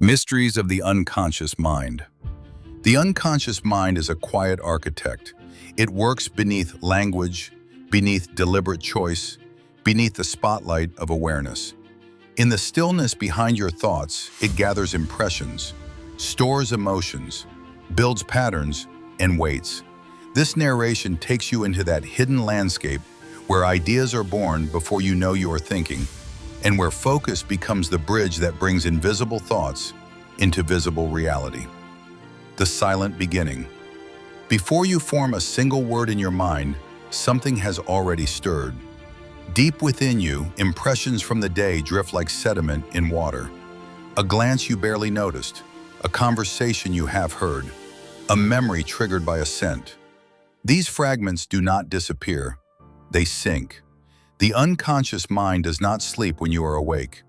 Mysteries of the unconscious mind. The unconscious mind is a quiet architect. It works beneath language, beneath deliberate choice, beneath the spotlight of awareness. In the stillness behind your thoughts, it gathers impressions, stores emotions, builds patterns, and waits. This narration takes you into that hidden landscape where ideas are born before you know you are thinking, and where focus becomes the bridge that brings invisible thoughts into visible reality. The silent beginning. Before you form a single word in your mind, something has already stirred. Deep within you, impressions from the day drift like sediment in water. A glance you barely noticed, a conversation you have heard, a memory triggered by a scent. These fragments do not disappear, they sink. The unconscious mind does not sleep when you are awake.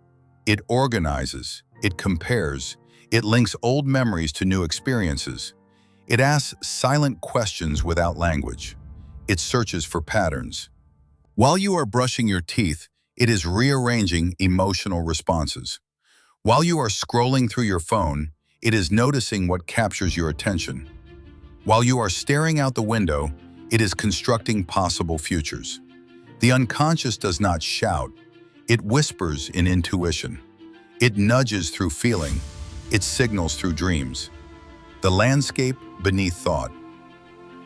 It organizes, it compares, it links old memories to new experiences. It asks silent questions without language. It searches for patterns. While you are brushing your teeth, it is rearranging emotional responses. While you are scrolling through your phone, it is noticing what captures your attention. While you are staring out the window, it is constructing possible futures. The unconscious does not shout. It whispers in intuition. It nudges through feeling. It signals through dreams. The landscape beneath thought.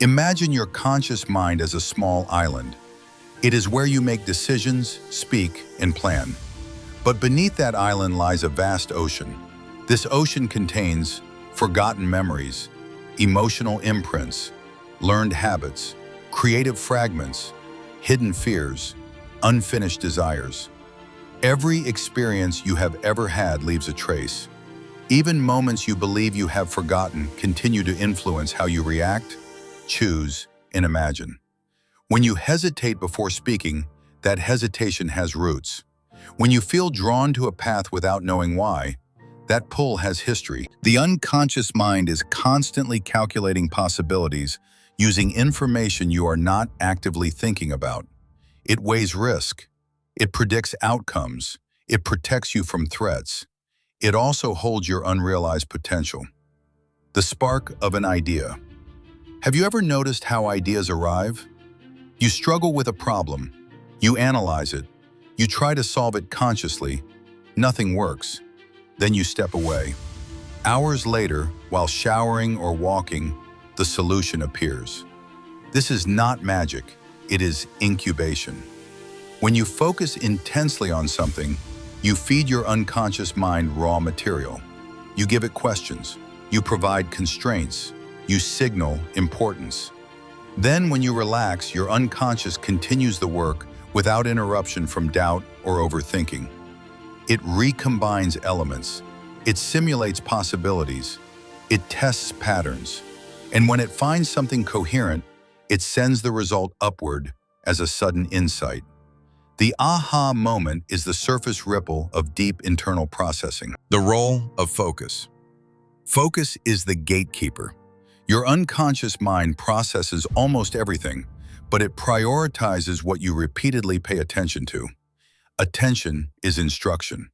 Imagine your conscious mind as a small island. It is where you make decisions, speak, and plan. But beneath that island lies a vast ocean. This ocean contains forgotten memories, emotional imprints, learned habits, creative fragments, hidden fears, unfinished desires. Every experience you have ever had leaves a trace. Even moments you believe you have forgotten continue to influence how you react, choose, and imagine. When you hesitate before speaking, that hesitation has roots. When you feel drawn to a path without knowing why, that pull has history. The unconscious mind is constantly calculating possibilities, using information you are not actively thinking about. It weighs risk. It predicts outcomes. It protects you from threats. It also holds your unrealized potential. The spark of an idea. Have you ever noticed how ideas arrive? You struggle with a problem. You analyze it. You try to solve it consciously. Nothing works. Then you step away. Hours later, while showering or walking, the solution appears. This is not magic, it is incubation. When you focus intensely on something, you feed your unconscious mind raw material. You give it questions, you provide constraints, you signal importance. Then when you relax, your unconscious continues the work without interruption from doubt or overthinking. It recombines elements, it simulates possibilities, it tests patterns. And when it finds something coherent, it sends the result upward as a sudden insight. The aha moment is the surface ripple of deep internal processing. The role of focus. Focus is the gatekeeper. Your unconscious mind processes almost everything, but it prioritizes what you repeatedly pay attention to. Attention is instruction.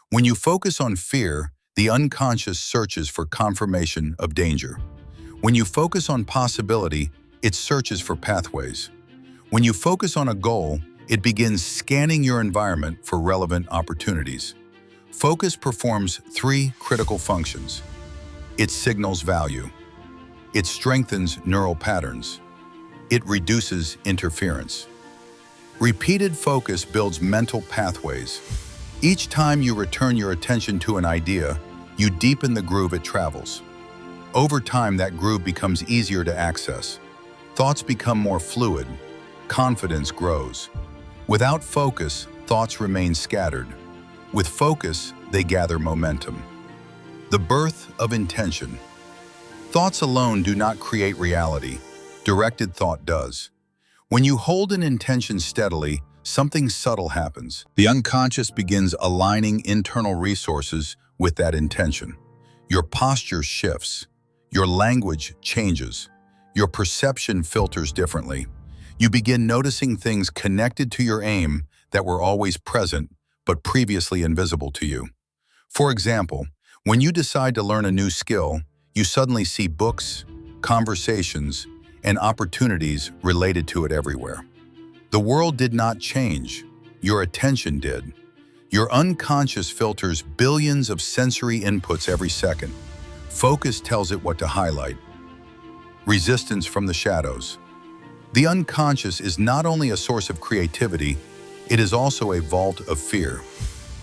When you focus on fear, the unconscious searches for confirmation of danger. When you focus on possibility, it searches for pathways. When you focus on a goal, it begins scanning your environment for relevant opportunities. Focus performs three critical functions. It signals value. It strengthens neural patterns. It reduces interference. Repeated focus builds mental pathways. Each time you return your attention to an idea, you deepen the groove it travels. Over time, that groove becomes easier to access. Thoughts become more fluid. Confidence grows. Without focus, thoughts remain scattered. With focus, they gather momentum. The birth of intention. Thoughts alone do not create reality. Directed thought does. When you hold an intention steadily, something subtle happens. The unconscious begins aligning internal resources with that intention. Your posture shifts. Your language changes. Your perception filters differently. You begin noticing things connected to your aim that were always present but previously invisible to you. For example, When you decide to learn a new skill, you suddenly see books, conversations, and opportunities related to it everywhere. The world did not change, your attention did. Your unconscious filters billions of sensory inputs every second. Focus tells it what to highlight. Resistance from the shadows. The unconscious is not only a source of creativity, it is also a vault of fear.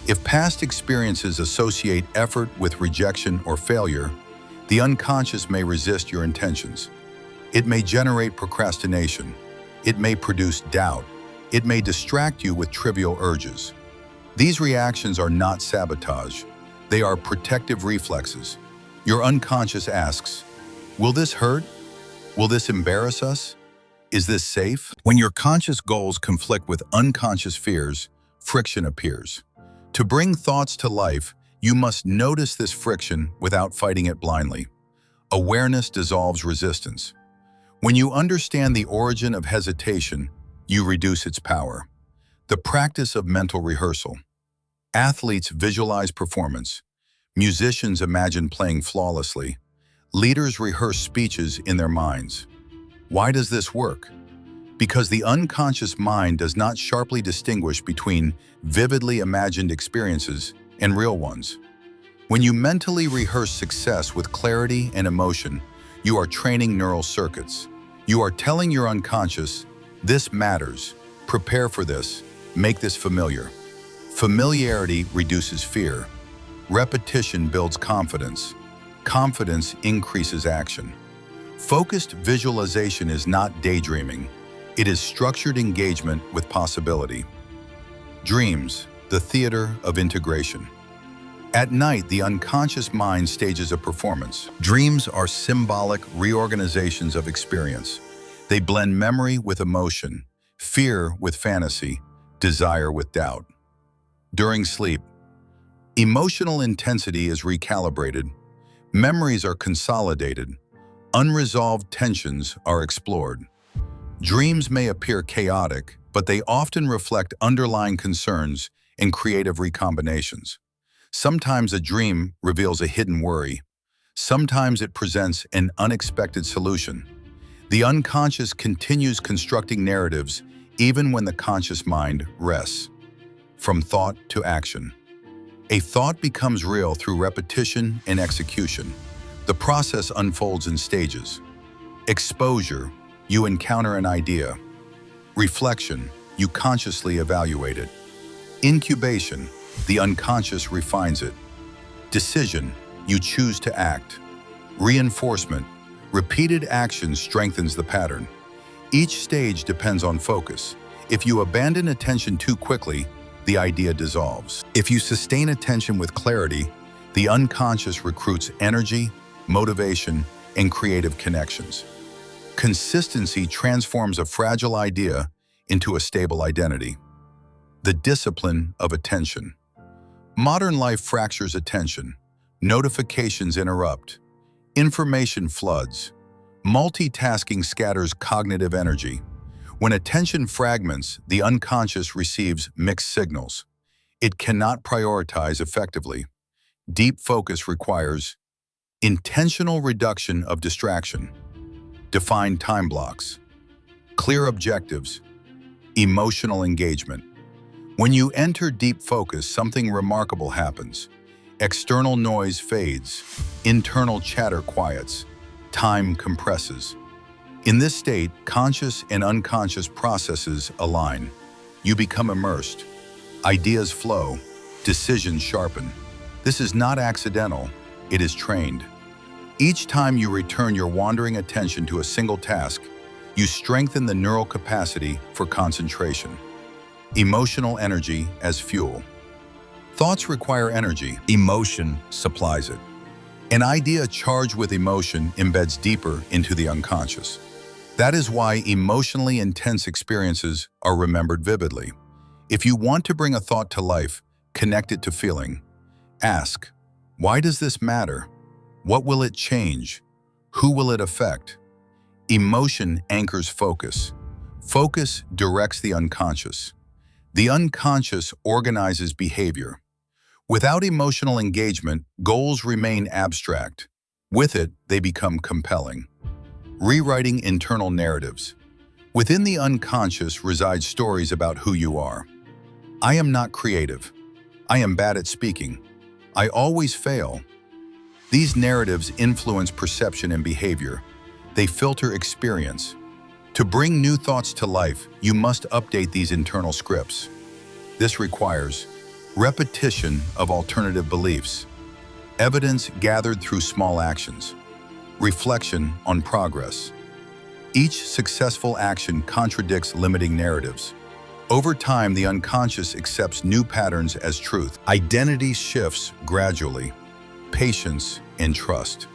If past experiences associate effort with rejection or failure, the unconscious may resist your intentions. It may generate procrastination. It may produce doubt. It may distract you with trivial urges. These reactions are not sabotage. They are protective reflexes. Your unconscious asks, will this hurt? Will this embarrass us? Is this safe? When your conscious goals conflict with unconscious fears, friction appears. To bring thoughts to life, you must notice this friction without fighting it blindly. Awareness dissolves resistance. When you understand the origin of hesitation, you reduce its power. The practice of mental rehearsal. Athletes visualize performance. Musicians imagine playing flawlessly. Leaders rehearse speeches in their minds. Why does this work? Because the unconscious mind does not sharply distinguish between vividly imagined experiences and real ones. When you mentally rehearse success with clarity and emotion, you are training neural circuits. You are telling your unconscious, this matters, prepare for this, make this familiar. Familiarity reduces fear. Repetition builds confidence. Confidence increases action. Focused visualization is not daydreaming. It is structured engagement with possibility. Dreams, the theater of integration. At night, the unconscious mind stages a performance. Dreams are symbolic reorganizations of experience. They blend memory with emotion, fear with fantasy, desire with doubt. During sleep, emotional intensity is recalibrated. Memories are consolidated. Unresolved tensions are explored. Dreams may appear chaotic, but they often reflect underlying concerns and creative recombinations. Sometimes a dream reveals a hidden worry. Sometimes it presents an unexpected solution. The unconscious continues constructing narratives even when the conscious mind rests. From thought to action. A thought becomes real through repetition and execution. The process unfolds in stages. Exposure, you encounter an idea. Reflection, you consciously evaluate it. Incubation, the unconscious refines it. Decision, you choose to act. Reinforcement, repeated action strengthens the pattern. Each stage depends on focus. If you abandon attention too quickly, the idea dissolves. If you sustain attention with clarity, the unconscious recruits energy, motivation, and creative connections. Consistency transforms a fragile idea into a stable identity. The discipline of attention. Modern life fractures attention. Notifications interrupt. Information floods. Multitasking scatters cognitive energy. When attention fragments, the unconscious receives mixed signals. It cannot prioritize effectively. Deep focus requires intentional reduction of distraction. Defined time blocks. Clear objectives. Emotional engagement. When you enter deep focus, something remarkable happens. External noise fades. Internal chatter quiets. Time compresses. In this state, conscious and unconscious processes align. You become immersed. Ideas flow. Decisions sharpen. This is not accidental. It is trained. Each time you return your wandering attention to a single task, you strengthen the neural capacity for concentration. Emotional energy as fuel. Thoughts require energy. Emotion supplies it. An idea charged with emotion embeds deeper into the unconscious. That is why emotionally intense experiences are remembered vividly. If you want to bring a thought to life, connect it to feeling. Ask, why does this matter? What will it change? Who will it affect? Emotion anchors focus. Focus directs the unconscious. The unconscious organizes behavior. Without emotional engagement, goals remain abstract. With it, they become compelling. Rewriting internal narratives. Within the unconscious reside stories about who you are. I am not creative. I am bad at speaking. I always fail. These narratives influence perception and behavior. They filter experience. To bring new thoughts to life, you must update these internal scripts. This requires repetition of alternative beliefs, evidence gathered through small actions, reflection on progress. Each successful action contradicts limiting narratives. Over time, the unconscious accepts new patterns as truth. Identity shifts gradually. Patience and trust.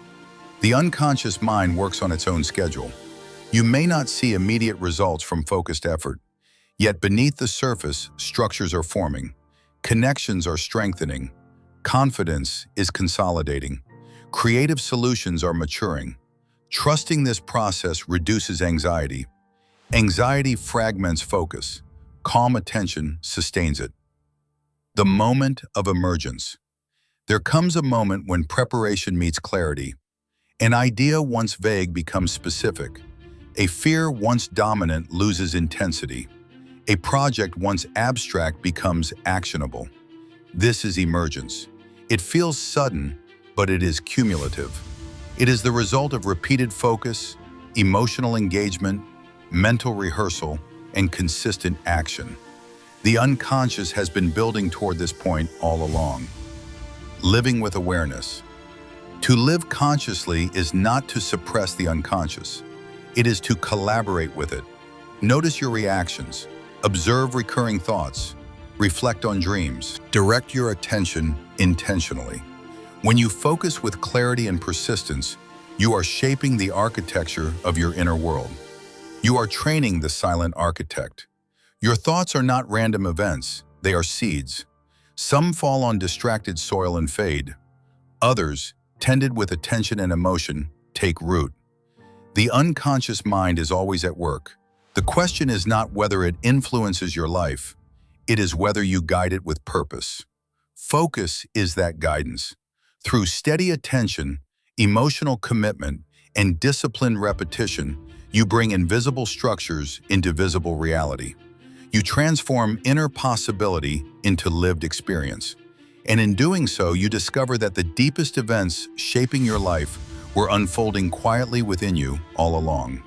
The unconscious mind works on its own schedule. You may not see immediate results from focused effort, yet beneath the surface, structures are forming, connections are strengthening, confidence is consolidating, creative solutions are maturing. Trusting this process reduces anxiety. Anxiety fragments focus. Calm attention sustains it. The moment of emergence. There comes a moment when preparation meets clarity. An idea once vague becomes specific. A fear once dominant loses intensity. A project once abstract becomes actionable. This is emergence. It feels sudden, but it is cumulative. It is the result of repeated focus, emotional engagement, mental rehearsal, and consistent action. The unconscious has been building toward this point all along. Living with awareness. To live consciously is not to suppress the unconscious. It is to collaborate with it. Notice your reactions. Observe recurring thoughts. Reflect on dreams. Direct your attention intentionally. When you focus with clarity and persistence, you are shaping the architecture of your inner world. You are training the silent architect. Your thoughts are not random events, they are seeds. Some fall on distracted soil and fade. Others, tended with attention and emotion, take root. The unconscious mind is always at work. The question is not whether it influences your life, it is whether you guide it with purpose. Focus is that guidance. Through steady attention, emotional commitment, and disciplined repetition, you bring invisible structures into visible reality. You transform inner possibility into lived experience. And in doing so, you discover that the deepest events shaping your life were unfolding quietly within you all along.